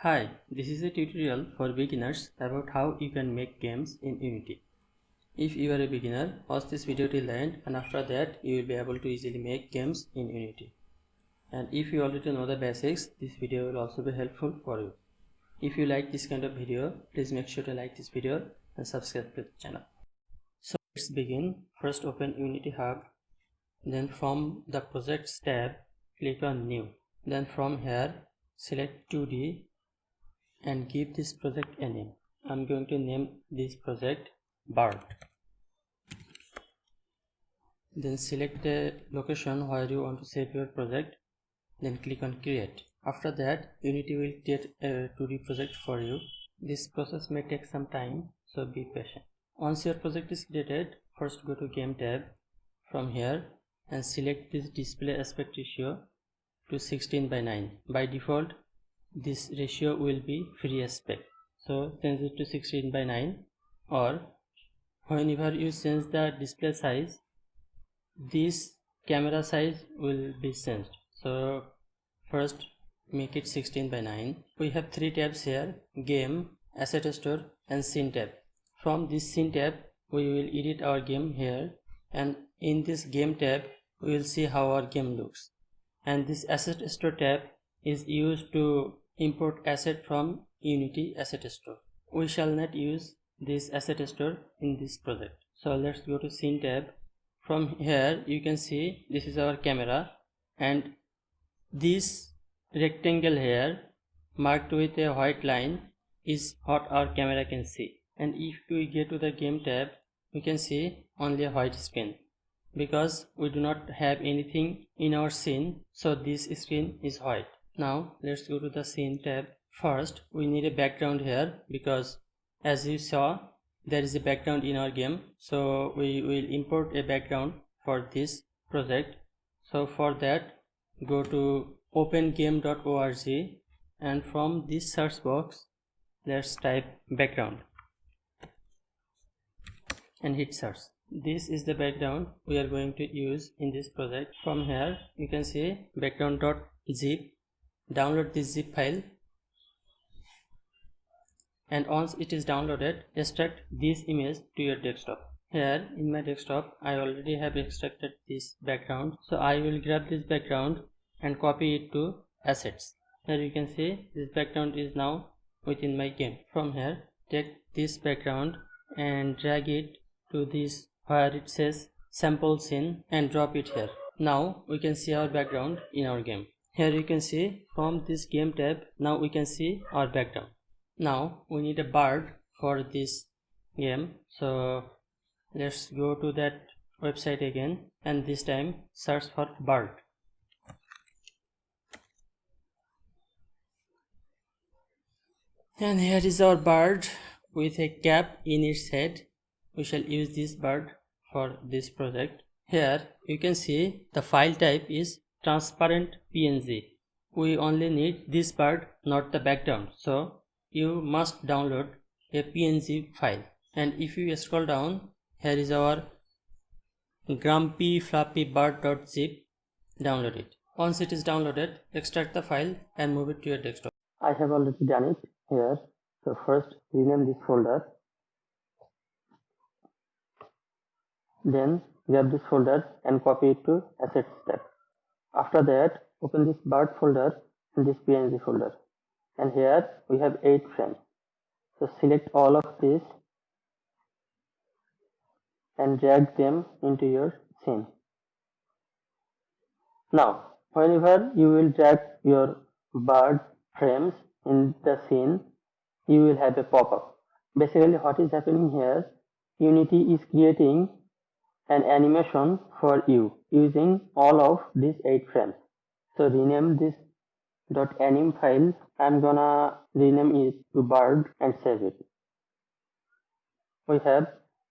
Hi, this is a tutorial for beginners about how you can make games in Unity. If you are a beginner, watch this video till the end, and after that you will be able to easily make games in Unity. And if you already know the basics, this video will also be helpful for you. If you like this kind of video, please make sure to like this video and subscribe to the channel. So let's begin. First open Unity Hub, then from the Projects tab, click on New. Then from here, select 2D and give this project a name. I'm going to name this project BART. Then select the location where you want to save your project, then click on create. After that, Unity will create a 2D project for you. This process may take some time, so be patient. Once your project is created, first go to Game tab from here and select this display aspect ratio to 16:9. By default, this ratio will be free aspect, so change it to 16:9, or whenever you change the display size, this camera size will be changed. So first make it 16:9. We have three tabs here: Game, Asset Store and Scene tab. From this Scene tab we will edit our game here, and in this Game tab we will see how our game looks. And this Asset Store tab is used to import asset from Unity Asset Store. We shall not use this Asset Store in this project. So let's go to Scene tab. From here you can see this is our camera, and this rectangle here marked with a white line is what our camera can see. And if we get to the Game tab, we can see only a white screen because we do not have anything in our scene, so this screen is white. Now let's go to the Scene tab. First we need a background here, because as you saw there is a background in our game, so we will import a background for this project. So for that, go to opengame.org and from this search box let's type background and hit search. This is the background we are going to use in this project. From here you can see background.zip. Download this zip file, and once it is downloaded, extract this image to your desktop. Here in my desktop I already have extracted this background, so I will grab this background and copy it to assets. Here you can see this background is now within my game. From here take this background and drag it to this where it says sample scene and drop it here. Now we can see our background in our game. Here you can see from this Game tab, now we can see our background. Now we need a BART for this game, so let's go to that website again, and this time search for BART. And here is our BART with a cap in its head. We shall use this BART for this project. Here you can see the file type is transparent PNG. We only need this BART, not the background, so you must download a PNG file. And if you scroll down, here is our grumpy floppy BART.zip. Download it. Once it is downloaded, extract the file and move it to your desktop. I have already done it here. So first rename this folder, then grab this folder and copy it to assets tab. After that, open this BART folder and this PNG folder, and here we have 8 frames. So select all of this and drag them into your scene. Now whenever you will drag your BART frames in the scene, you will have a pop-up. Basically what is happening here, Unity is creating an animation for you using all of these 8 frames. So rename this .anim file. I'm gonna rename it to BART and save it. We have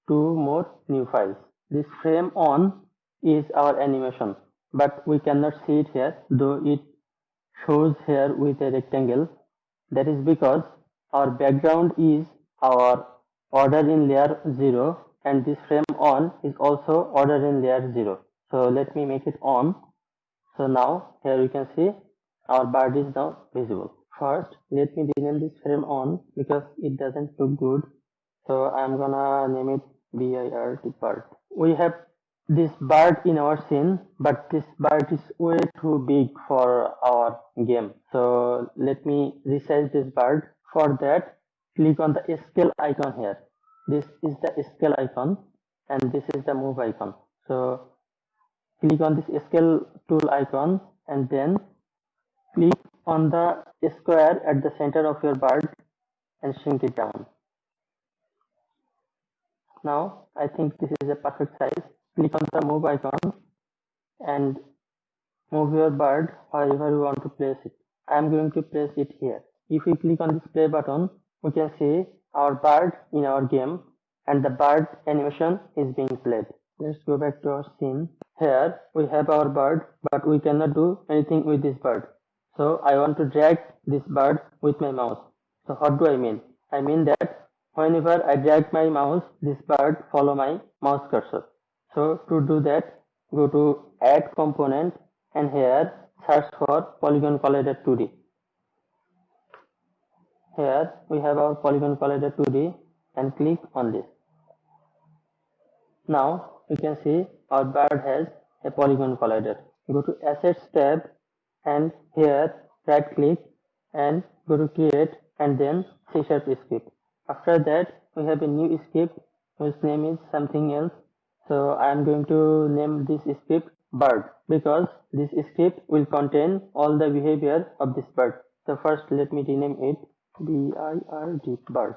2 more new files. This frame on is our animation, but we cannot see it here, though it shows here with a rectangle. That is because our background is our order in layer 0, and this frame on is also order in layer 0. So let me make it on. So now here you can see our BART is now visible. First, let me rename this frame on because it doesn't look good. So I'm gonna name it bird. We have this bird in our scene, but this bird is way too big for our game. So let me resize this bird. For that, click on the scale icon here. This is the scale icon and this is the move icon. So click on this scale tool icon and then click on the square at the center of your bird and shrink it down. Now I think this is a perfect size. Click on the move icon and move your bird wherever you want to place it. I am going to place it here. If we click on this play button, we can see our bird in our game and the bird animation is being played. Let's go back to our scene. Here we have our bird, but we cannot do anything with this bird. So I want to drag this bird with my mouse. So what do I mean? I mean that whenever I drag my mouse, this bird follow my mouse cursor. So to do that, go to add component and here search for polygon collider 2D. Here we have our polygon collider 2D and click on this. Now you can see our bird has a polygon collider. Go to assets tab and here right click and go to create and then C# script. After that we have a new script whose name is something else. So I am going to name this script bird because this script will contain all the behavior of this bird. So first let me rename it bird.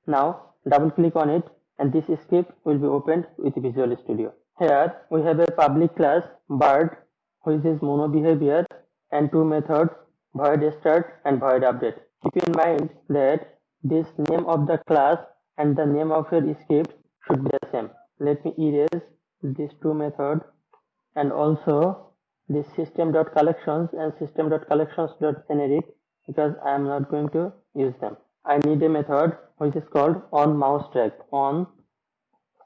Now double click on it and this script will be opened with Visual Studio. Here we have a public class bird which is mono behavior and two methods void start and void update. Keep in mind that this name of the class and the name of your script should be the same. Let me erase these two methods and also this system.collections and system.collections.generic because I am not going to use them. I need a method which is called onMouseDrag.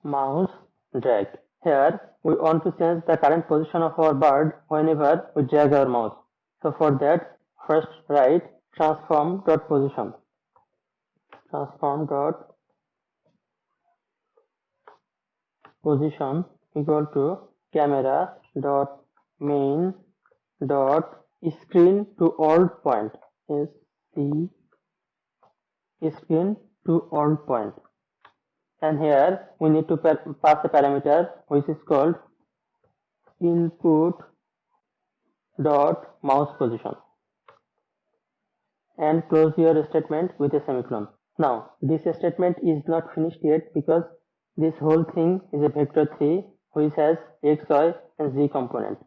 onMouseDrag. Here we want to change the current position of our bird whenever we drag our mouse. So for that, first write transform.position. Transform.position equal to camera.main.screen to alt point. Screen to alt point. And here we need to pass a parameter which is called input dot mouse position and close your statement with a semicolon. Now this statement is not finished yet because this whole thing is a vector 3 which has x, y and z component.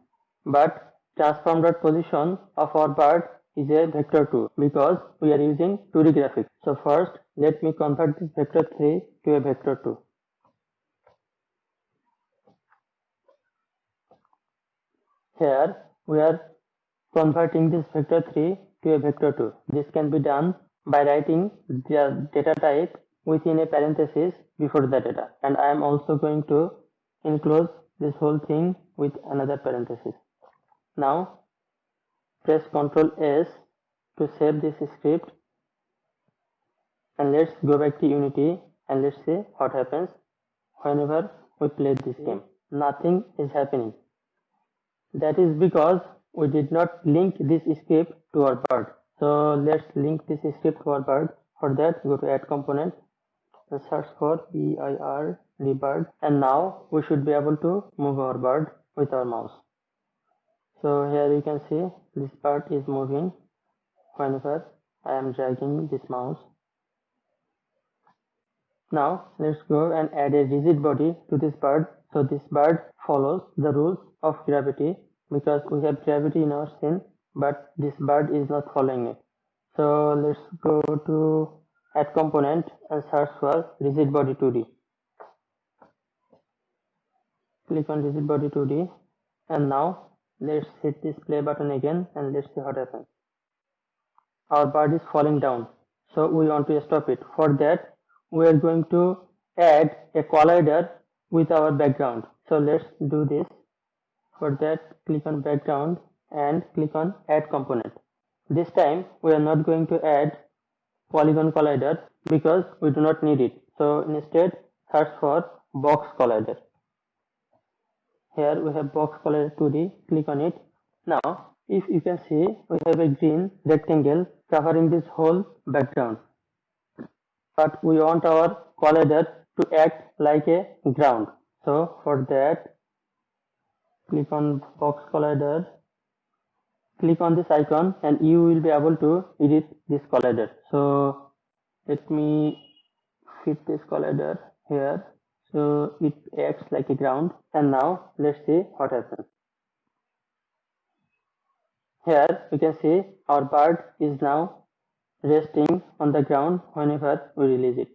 But transform.position of our bird is a vector 2 because we are using 2D graphics. So first let me convert this vector 3 to a vector 2. Here we are converting this vector 3 to a vector 2. This can be done by writing the data type within a parenthesis before the data, and I am also going to enclose this whole thing with another parenthesis. Now press Ctrl S to save this script and let's go back to Unity and let's see what happens whenever we play this game. Nothing is happening. That is because we did not link this script to our bird. So let's link this script to our bird. For that, go to add component and search for bird, and now we should be able to move our bird with our mouse. So here you can see this bird is moving whenever I am dragging this mouse. Now let's go and add a rigid body to this bird. So this bird follows the rules of gravity because we have gravity in our scene, but this bird is not following it. So let's go to add component and search for rigid body 2D. Click on rigid body 2D and now let's hit this play button again and let's see what happens. Our bird is falling down, so we want to stop it. For that we are going to add a collider with our background. So let's do this. For that click on background and click on add component. This time we are not going to add polygon collider because we do not need it. So instead search for box collider. Here we have box collider 2D, click on it. Now if you can see, we have a green rectangle covering this whole background. But we want our collider to act like a ground. So for that, click on box collider, click on this icon and you will be able to edit this collider. So let me fit this collider here so it acts like a ground. And now let's see what happens. Here you can see our bird is now resting on the ground whenever we release it.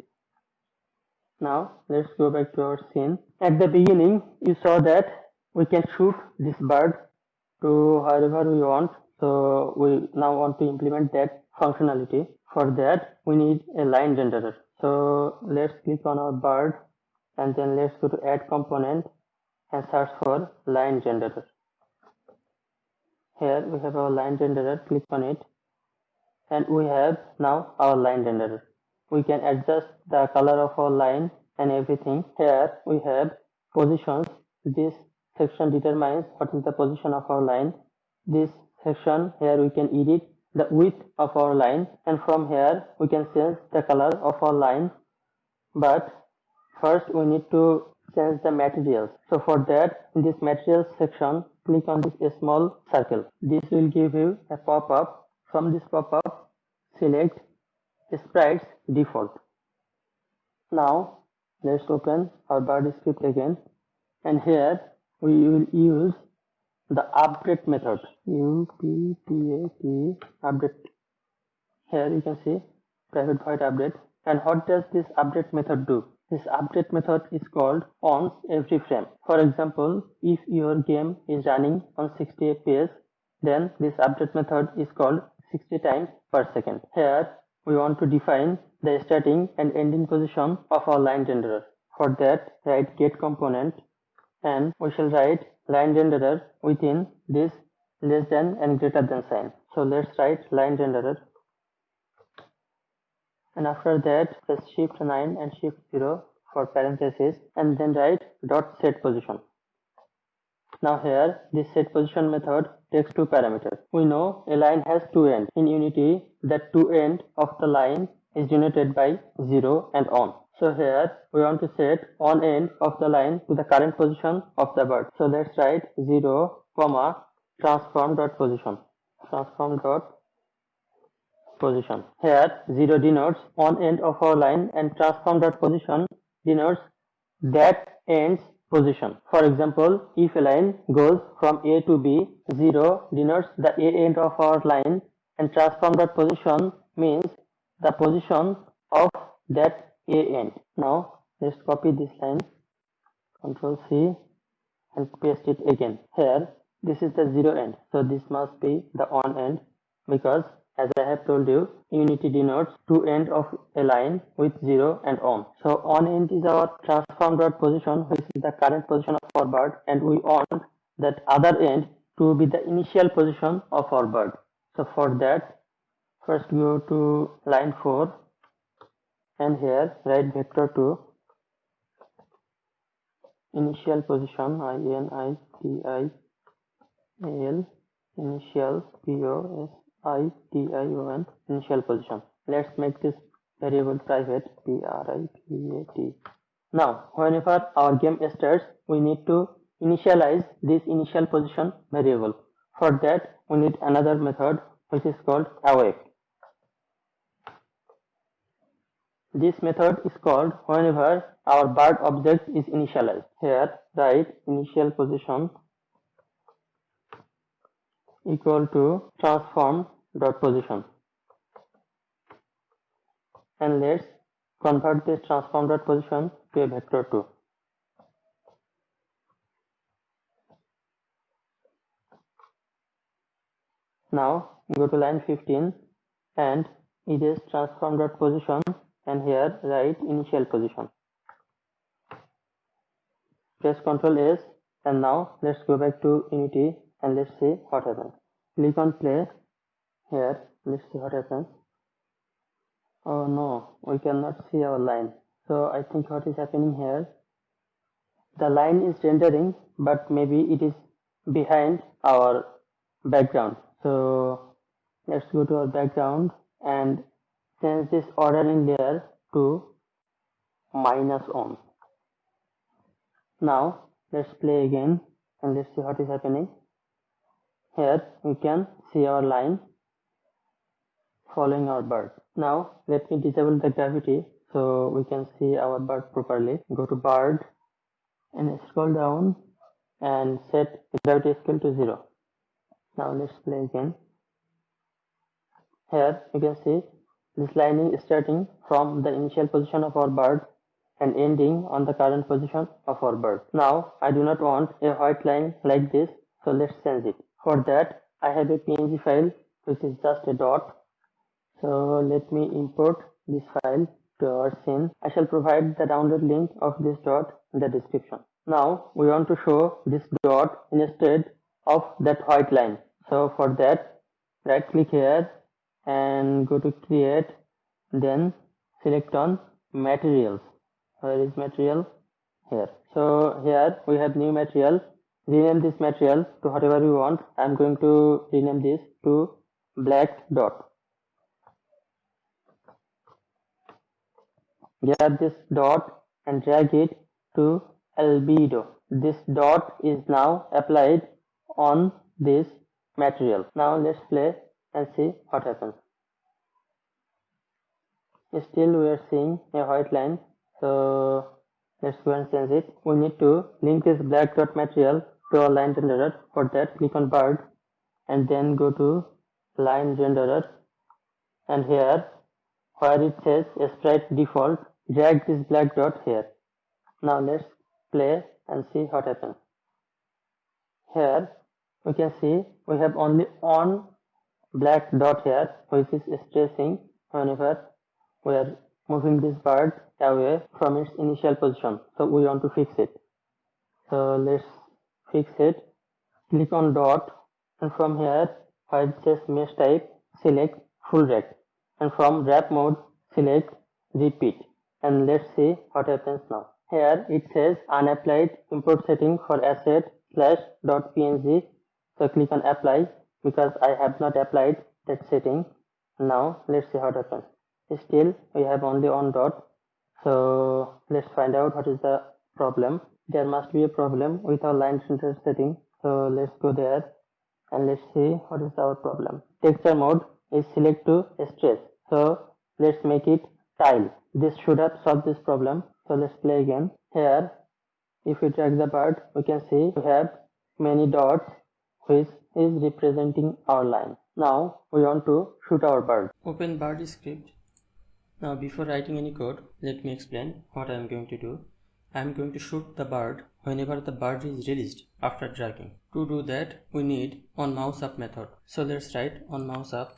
Now let's go back to our scene. At the beginning you saw that we can shoot this bird to wherever we want. So we now want to implement that functionality. For that we need a line renderer. So let's click on our bird and then let's go to add component and search for line renderer. Here we have our line renderer, click on it and we have now our line renderer. We can adjust the color of our line and everything. Here we have positions. This section determines what is the position of our line. This section here we can edit the width of our line and from here we can change the color of our line. But first we need to change the materials. So for that, in this materials section, click on this small circle. This will give you a pop-up. From this pop-up, select sprites default. Now let's open our bird script again and here we will use the update method. UPDAT update. Here you can see private void update. And what does this update method do? This update method is called once every frame. For example, if your game is running on 60 fps, then this update method is called 60 times per second. Here we want to define the starting and ending position of our line renderer. For that, write get component and we shall write line renderer within this less than and greater than sign. So let's write line renderer. And after that, press shift 9 and shift 0 for parentheses and then write dot set position. Now here, this set position method takes two parameters. We know a line has two ends. In Unity, that two end of the line is denoted by 0 and on. So here, we want to set on end of the line to the current position of the bird. So let's write 0, transform dot position. Transform dot position. Here 0 denotes on end of our line and transform dot position denotes that end's position. For example, if a line goes from A to B, 0 denotes the A end of our line and transform dot position means the position of that A end. Now let's copy this line, Ctrl C and paste it again. Here this is the 0 end, so this must be the on end because as I have told you, Unity denotes two end of a line with 0 and on. So on end is our transform dot position, which is the current position of our bird, and we want that other end to be the initial position of our bird. So for that, first go to line 4 and here write vector 2 initial position INITIAL initial POSITION initial position. Let's make this variable private PRIVAT. Now whenever our game starts, we need to initialize this initial position variable. For that we need another method which is called awake. This method is called whenever our bird object is initialized. Here write initial position equal to transform dot position and let's convert this transform dot position to a vector 2. Now go to line 15 and erase transform dot position and here write initial position. Press Ctrl S and now let's go back to Unity and let's see what happens. Click on play Here, let's see what happens. Oh no, we cannot see our line. So I think what is happening here, the line is rendering, but maybe it is behind our background. So let's go to our background and change this order in layer to -1. Now let's play again and let's see what is happening. Here we can see our line following our bird. Now let me disable the gravity so we can see our bird properly. Go to bird and scroll down and set gravity scale to 0. Now let's play again. Here you can see this line is starting from the initial position of our bird and ending on the current position of our bird. Now I do not want a white line like this, so let's change it. For that I have a PNG file which is just a dot. So let me import this file to our scene. I shall provide the download link of this dot in the description. Now we want to show this dot instead of that white line. So for that, right click here and go to create, then select on materials. Where is material? Here. So here we have new material. Rename this material to whatever we want. I am going to rename this to black dot. Grab this dot and drag it to albedo. This dot is now applied on this material. Now let's play and see what happens. Still we are seeing a white line, so let's go and change it. We need to link this black dot material to our line renderer. For that, click on bird and then go to line renderer, and here where it says sprite default, drag this black dot here. Now let's play and see what happens. Here we can see we have only one black dot here which is stressing whenever we are moving this bird away from its initial position. So we want to fix it. So let's fix it. Click on dot and from here where it says mesh type, select full rect, and from wrap mode select repeat, and let's see what happens now. Here it says unapplied import setting for asset /.png. So click on apply because I have not applied that setting. Now let's see what happens. Still we have only one dot. So let's find out what is the problem. There must be a problem with our line center setting. So let's go there and let's see what is our problem. Texture mode is select to stress. So let's make it tile. This should have solved this problem. So let's play again. Here if we drag the bird, we can see we have many dots which is representing our line. Now we want to shoot our bird. Open bird script. Now before writing any code, let me explain what I am going to do. I am going to shoot the bird whenever the bird is released after dragging. To do that, we need onMouseUp method. So let's write onMouseUp.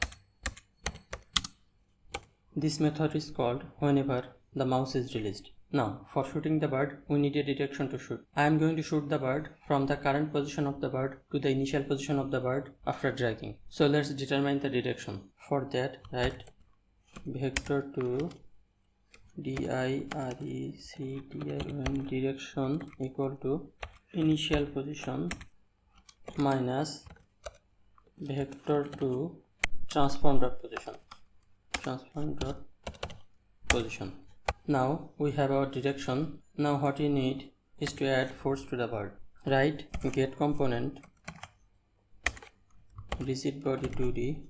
This method is called whenever the mouse is released. Now for shooting the bird, we need a direction to shoot. I am going to shoot the bird from the current position of the bird to the initial position of the bird after dragging. So let's determine the direction. For that, write vector to direction direction equal to initial position minus vector to transform dot position. Now we have our direction. Now what we need is to add force to the bird. Write get component rigid body 2D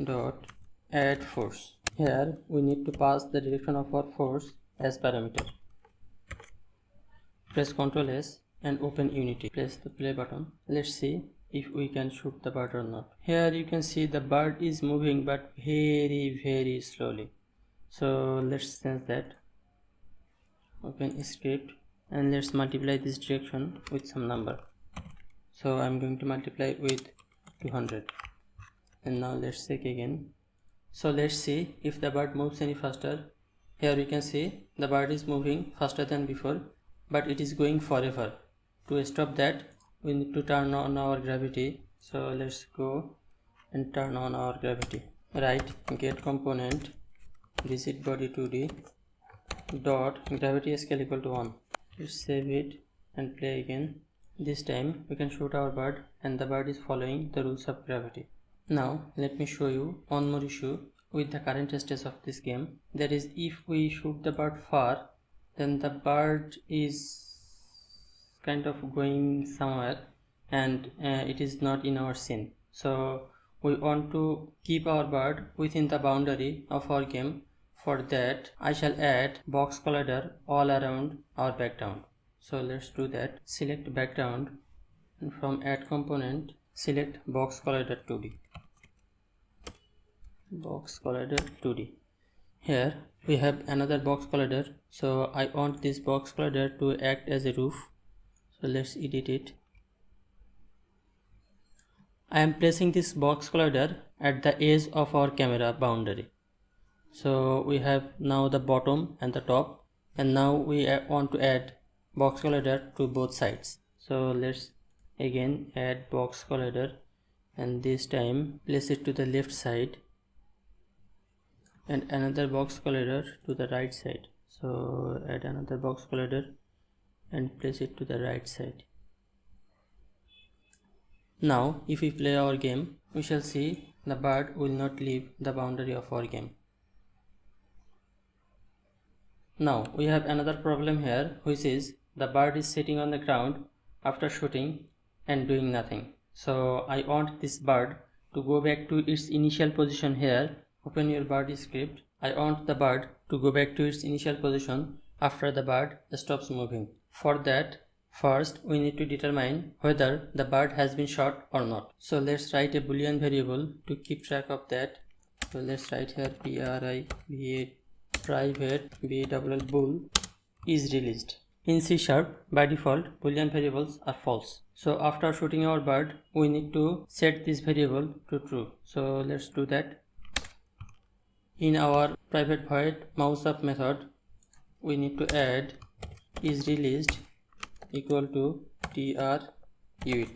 dot add force. Here we need to pass the direction of our force as parameter. Press Ctrl S and open Unity. Press the play button. Let's see if we can shoot the bird or not. Here you can see the bird is moving but very slowly. So let's change that. Open script and let's multiply this direction with some number. So I'm going to multiply with 200. And now let's check again. So let's see if the bird moves any faster. Here we can see the bird is moving faster than before, but it is going forever. To stop that, we need to turn on our gravity. So let's go and turn on our gravity. Write get component rigid body 2D dot gravity scale equal to 1. Let's save it and play again. This time we can shoot our bird and the bird is following the rules of gravity. Now let me show you one more issue with the current stage of this game. That is, if we shoot the bird far, then the bird is kind of going somewhere and it is not in our scene. So we want to keep our bird within the boundary of our game. For that I shall add box collider all around our background. So let's do that. Select background and from add component select box collider 2D. Box collider 2D. Here we have another box collider, so I want this box collider to act as a roof. So let's edit it. I am placing this box collider at the edge of our camera boundary. So we have now the bottom and the top, and now we want to add box collider to both sides. So let's again add box collider and this time place it to the left side and another box collider to the right side. So add another box collider and place it to the right side. Now if we play our game, we shall see the bird will not leave the boundary of our game. Now we have another problem here, which is the bird is sitting on the ground after shooting and doing nothing. So I want this bird to go back to its initial position here. Open your bird script. I want the bird to go back to its initial position after the bird stops moving. For that, first we need to determine whether the bird has been shot or not. So let's write a boolean variable to keep track of that. So let's write here private bool is released. In C# by default boolean variables are false. So after shooting our bird, we need to set this variable to true. So let's do that. In our private void mouseup method, we need to add is released equal to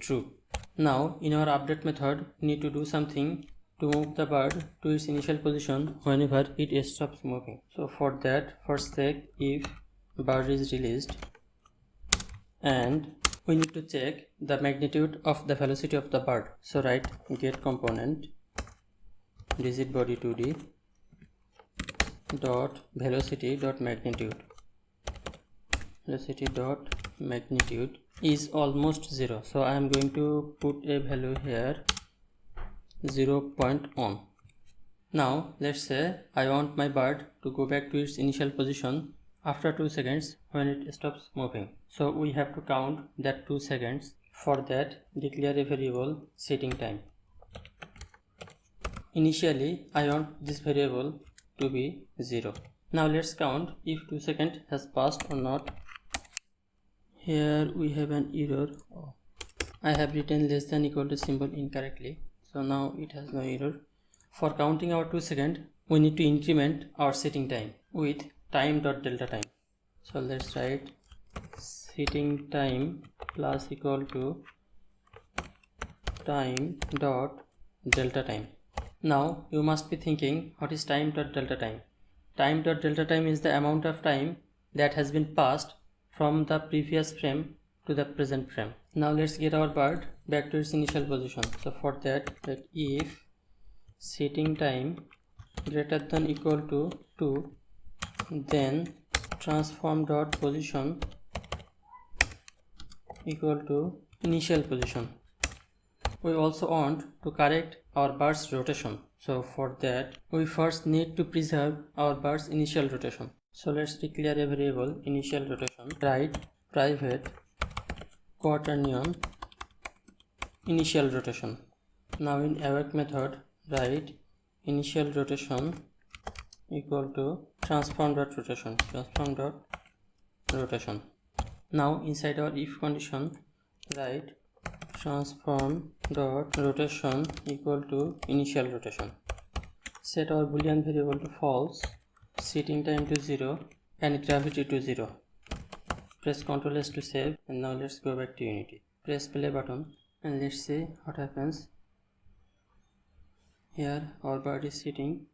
true. Now in our update method, we need to do something to move the bird to its initial position whenever it stops moving. So for that, first check if bird is released, and we need to check the magnitude of the velocity of the bird. So write get component rigid body 2D dot velocity dot magnitude. Velocity dot magnitude is almost 0, so I am going to put a value here 0.1. Now let's say I want my bird to go back to its initial position after 2 seconds when it stops moving. So we have to count that 2 seconds. For that, declare a variable setting time. Initially I want this variable to be 0. Now let's count if 2 seconds has passed or not. Here we have an error. I have written less than equal to symbol incorrectly, so now it has no error. For counting our 2 seconds, we need to increment our setting time with time.delta time. So let's write setting time plus equal to time.delta time. Now you must be thinking, what is time.delta time? Time.delta time is the amount of time that has been passed from the previous frame to the present frame. Now let's get our bird back to its initial position. So for that, if setting time greater than equal to 2, then transform.position equal to initial position. We also want to correct our bird's rotation. So for that, we first need to preserve our bird's initial rotation. So let's declare a variable initial rotation. Write private quaternion initial rotation. Now in awake method, write initial rotation equal to transform.rotation. Now inside our if condition, write transform.rotation equal to initial rotation. Set our boolean variable to false, setting time to 0 and gravity to 0. Press Ctrl S to save, and now let's go back to Unity. press play button and let's see what happens. Here our bird is sitting,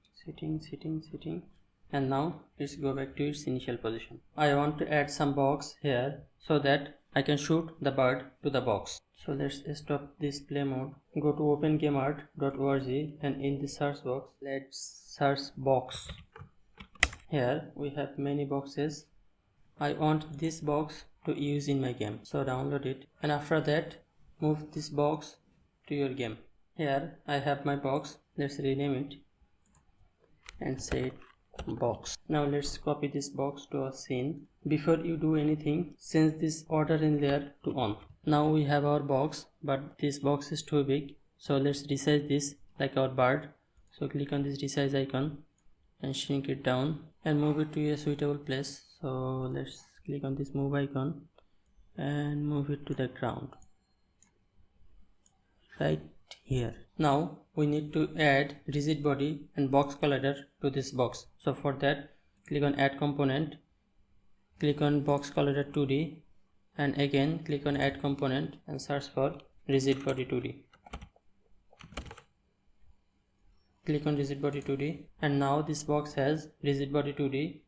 and now let's go back to its initial position. I want to add some box here so that I can shoot the bird to the box. So let's stop this play mode, go to opengameart.org and in the search box let's search box. Here we have many boxes. I want this box to use in my game, so download it, and after that move this box to your game. Here I have my box, let's rename it and say box. Now let's copy this box to a scene. Before you do anything, change this order in layer to on. Now we have our box, but this box is too big, so let's resize this like our bird. So click on this resize icon and shrink it down and move it to a suitable place. So let's click on this move icon and move it to the ground right here. Now we need to add rigid body and box collider to this box. So for that, click on add component, click on box collider 2D, and again click on add component and search for rigid body 2D. Click on rigid body 2D, and now this box has rigid body 2D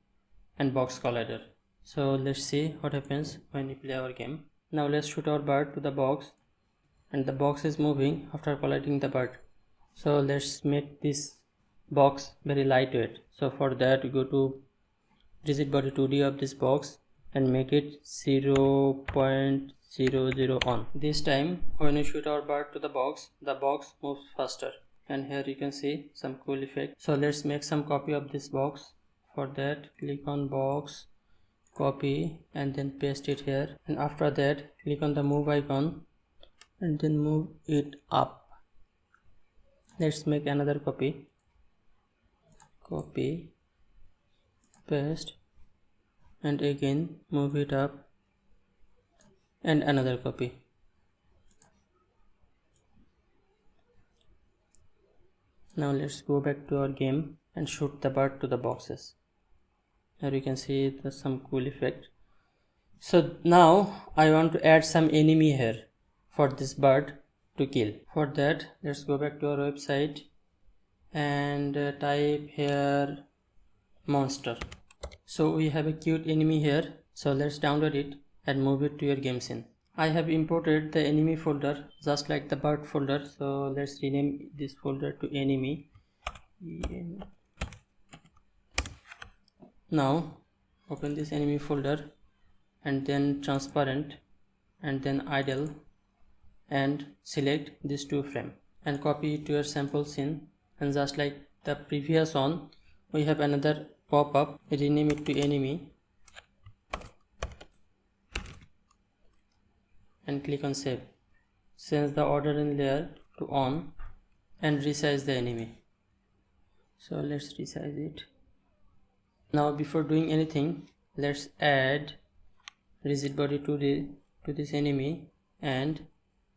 and box collider. So let's see what happens when we play our game. Now let's shoot our bird to the box, and the box is moving after colliding the bird. So let's make this box very lightweight. So for that we go to rigid body 2D of this box and make it 0.00 on. This time when we shoot our bird to the box moves faster, and here you can see some cool effect. So let's make some copy of this box. For that, click on box, copy, and then paste it here, and after that click on the move icon and then move it up. Let's make another copy, paste, and again move it up, and another copy. Now let's go back to our game and shoot the bird to the boxes. Here you can see there's some cool effect. So now I want to add some enemy here for this bird to kill. For that, let's go back to our website and type here monster. So we have a cute enemy here, so let's download it and move it to your game scene. I have imported the enemy folder just like the bird folder, so let's rename this folder to enemy. Now open this enemy folder and then transparent and then idle, and select this 2 frame and copy it to your sample scene. And just like the previous one, we have another pop-up, rename it to enemy and click on save. Change the order in layer to on and resize the enemy. So let's resize it. Now before doing anything, let's add rigid body to this enemy and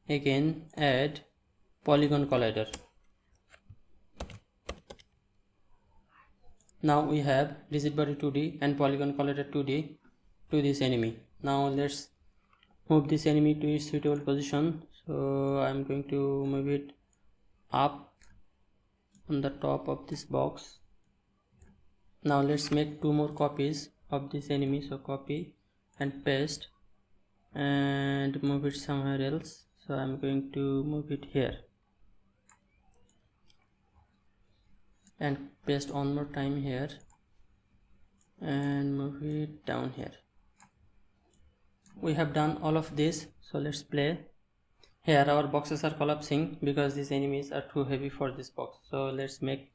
again add polygon collider. Now we have rigid body 2D and polygon collider 2D to this enemy. Now let's move this enemy to its suitable position. So I'm going to move it up on the top of this box. Now let's make 2 more copies of this enemy. So copy and paste and move it somewhere else. So I'm going to move it here and paste one more time here and move it down here. We have done all of this, so let's play. Here our boxes are collapsing because these enemies are too heavy for this box. So let's make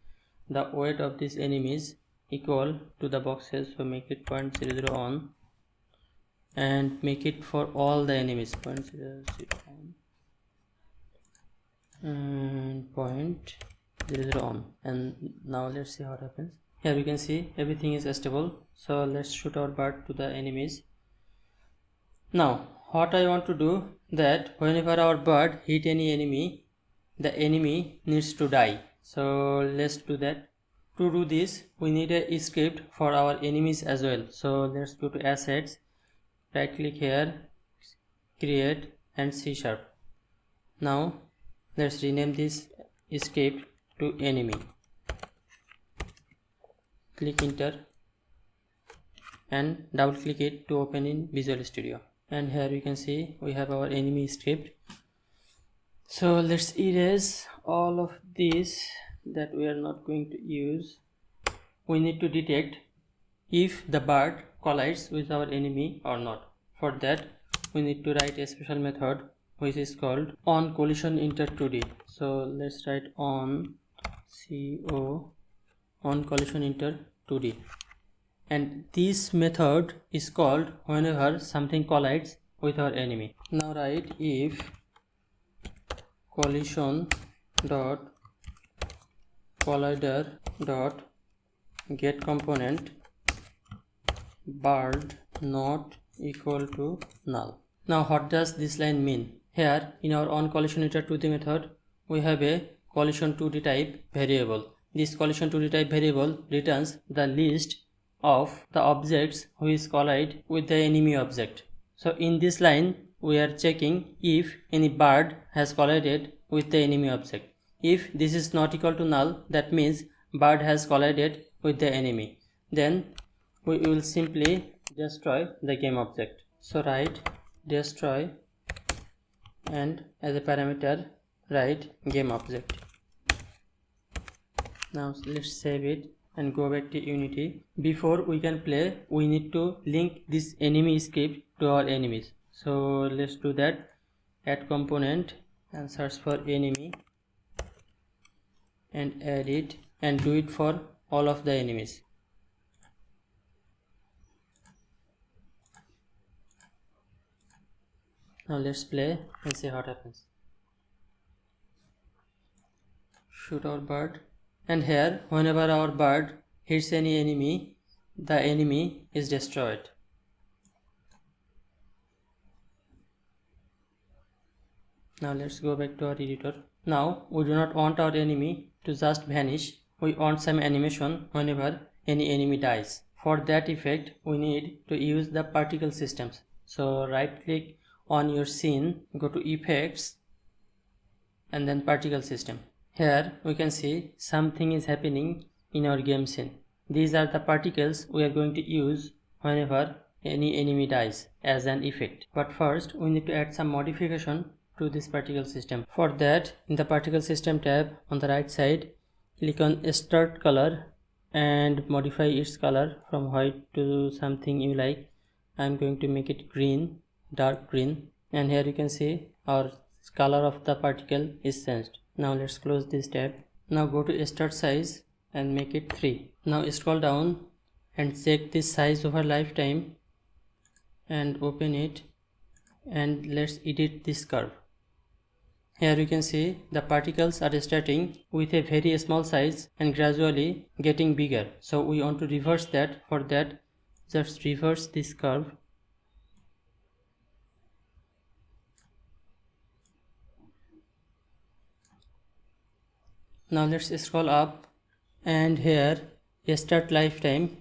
the weight of these enemies equal to the boxes. So make it 0.00 on and make it for all the enemies 0.00 on and 0.00 on. And now let's see what happens. Here you can see everything is stable. So let's shoot our bird to the enemies. Now what I want to do, that whenever our bird hit any enemy, the enemy needs to die. So let's do that. To do this, we need a script for our enemies as well. So let's go to assets, right click here, create, and C#. Now let's rename this script to enemy. Click enter and double click it to open in Visual Studio, and here you can see we have our enemy script. So let's erase all of this that we are not going to use. We need to detect if the bird collides with our enemy or not. For that we need to write a special method which is called onCollisionInter2D. So let's write on onCollisionInter2D, and this method is called whenever something collides with our enemy. Now write if collision dot collider dot get component bird not equal to null. Now what does this line mean? Here in our onCollisionInter2D method we have a collision2D type variable. This collision2D type variable returns the list of the objects which collide with the enemy object. So in this line we are checking if any bird has collided with the enemy object. If this is not equal to null, that means bird has collided with the enemy. Then we will simply destroy the game object. So write destroy and as a parameter write game object. Now let's save it and go back to Unity. Before we can play, we need to link this enemy script to our enemies. So let's do that. Add component and search for enemy and add it, and do it for all of the enemies. Now let's play and see what happens. Shoot our bird, and here whenever our bird hits any enemy, the enemy is destroyed. Now let's go back to our editor. Now we do not want our enemy to just vanish. We want some animation whenever any enemy dies. For that effect we need to use the particle systems. So right click on your scene, go to effects and then particle system. Here we can see something is happening in our game scene. These are the particles we are going to use whenever any enemy dies as an effect. But first we need to add some modification to this particle system. For that, in the particle system tab on the right side, click on start color and modify its color from white to something you like. I am going to make it green, dark green, and here you can see our color of the particle is changed. Now let's close this tab. Now go to start size and make it 3. Now scroll down and check this size over lifetime and open it, and let's edit this curve. Here you can see the particles are starting with a very small size and gradually getting bigger. So we want to reverse that. For that, just reverse this curve. Now let's scroll up, and here start lifetime,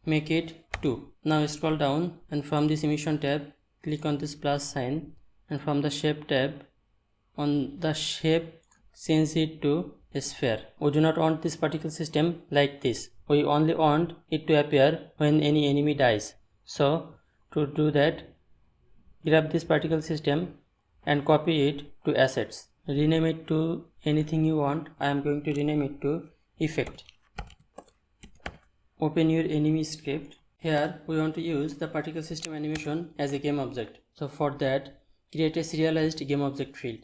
make it 2. Now scroll down and from this emission tab click on this plus sign, and from the shape tab on the shape change it to a sphere. We do not want this particle system like this. We only want it to appear when any enemy dies. So to do that, grab this particle system and copy it to assets. Rename it to anything you want. I am going to rename it to effect. Open your enemy script. Here we want to use the particle system animation as a game object. So for that, create a serialized game object field.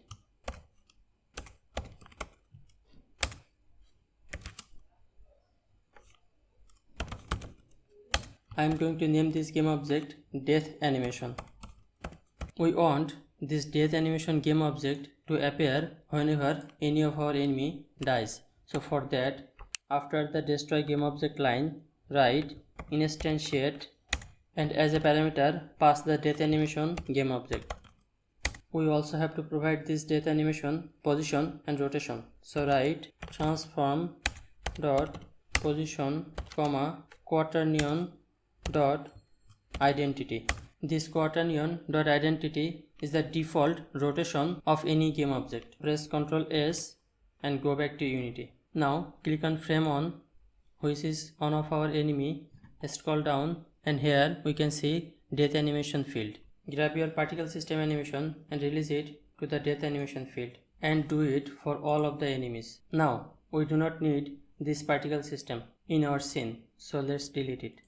I am going to name this game object death animation. We want this death animation game object to appear whenever any of our enemy dies. So for that, after the destroy game object line, write instantiate and as a parameter pass the death animation game object. We also have to provide this death animation position and rotation. So write transform dot position comma quaternion dot identity. This quaternion.identity is the default rotation of any game object. Press Ctrl S and go back to Unity. Now click on frame on, which is on of our enemy. Scroll down and here we can see death animation field. Grab your particle system animation and release it to the death animation field and do it for all of the enemies. Now we do not need this particle system in our scene, so let's delete it.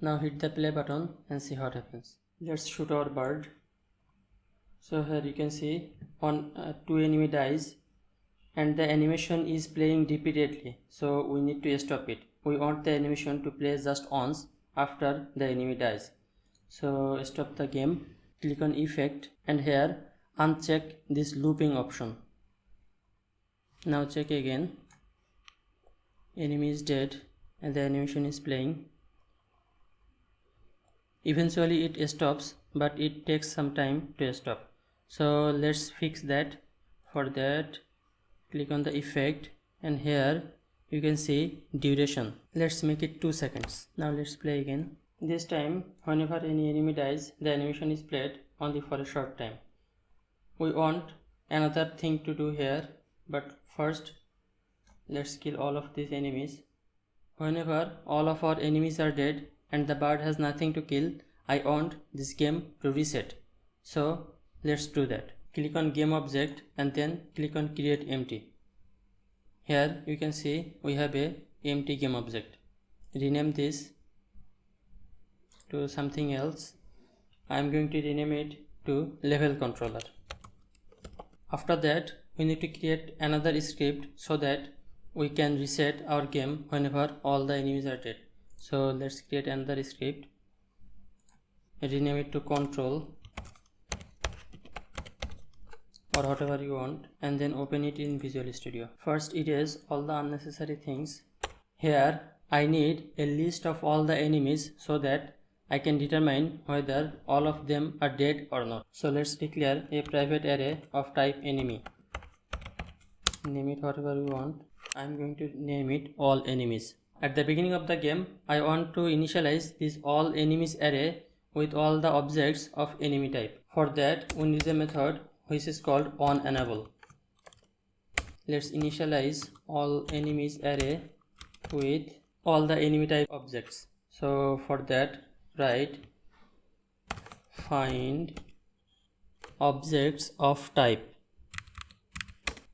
Now hit the play button and see what happens. Let's shoot our bird. So here you can see two enemy dies and the animation is playing repeatedly, so we need to stop it. We want the animation to play just once after the enemy dies. So stop the game, click on effect and here uncheck this looping option. Now check again, enemy is dead and the animation is playing. Eventually it stops, but it takes some time to stop. So let's fix that. For that, click on the effect and here you can see duration. Let's make it 2 seconds. Now let's play again. This time whenever any enemy dies, the animation is played only for a short time. We want another thing to do here, but first let's kill all of these enemies. Whenever all of our enemies are dead and the bird has nothing to kill, I want this game to reset. So let's do that. Click on game object and then click on create empty. Here you can see we have a empty game object. Rename this to something else. I am going to rename it to level controller. After that we need to create another script so that we can reset our game whenever all the enemies are dead. So let's create another script, rename it to control or whatever you want, and then open it in Visual Studio. First erase all the unnecessary things. Here I need a list of all the enemies so that I can determine whether all of them are dead or not. So let's declare a private array of type enemy. Name it whatever you want. I am going to name it all enemies. At the beginning of the game, I want to initialize this all enemies array with all the objects of enemy type. For that, we need a method which is called onEnable. Let's initialize all enemies array with all the enemy type objects. So for that, write find objects of type.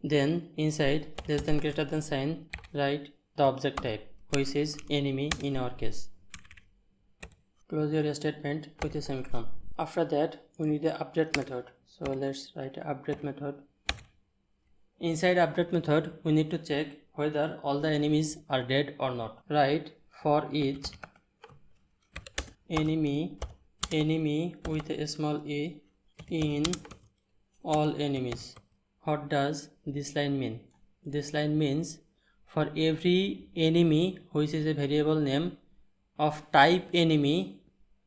Then inside less than greater than sign, write the object type, which is enemy in our case. Close your statement with a semicolon. After that we need an update method. So let's write an update method. Inside update method we need to check whether all the enemies are dead or not. Write for each enemy with a small a in all enemies. What does this line mean? This line means for every enemy which is a variable name of type enemy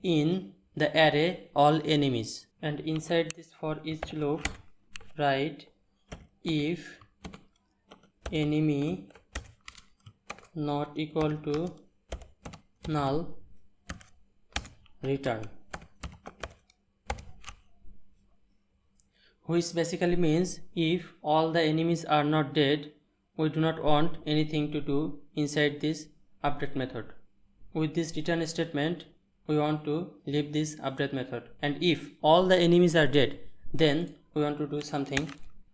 in the array all enemies, and inside this for each loop write if enemy not equal to null return, which basically means if all the enemies are not dead, we do not want anything to do inside this update method. With this return statement we want to leave this update method, and if all the enemies are dead, then we want to do something.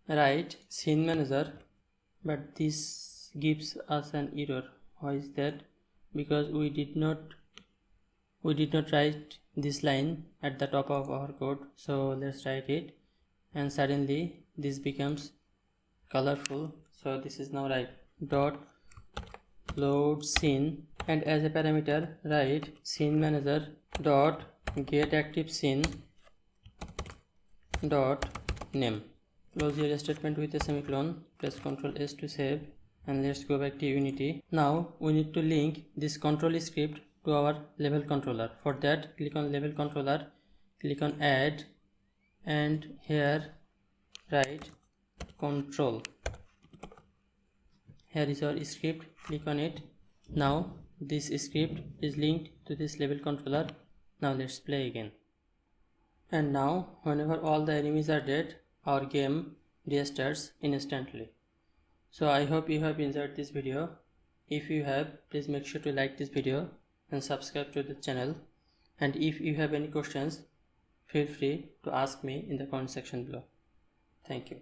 Write scene manager, but this gives us an error. Why is that? Because we did not write this line at the top of our code. So let's write it, and suddenly this becomes colorful. So this is now right. Dot load scene, and as a parameter write scene manager dot get active scene dot name. Close your statement with a semicolon. Press Ctrl S to save, and let's go back to Unity. Now we need to link this control script to our level controller. For that, click on level controller, click on add, and here write control. Here is our script, click on it. Now this script is linked to this level controller. Now let's play again. And now whenever all the enemies are dead, our game restarts instantly. So I hope you have enjoyed this video. If you have, please make sure to like this video and subscribe to the channel. And if you have any questions, feel free to ask me in the comment section below. Thank you.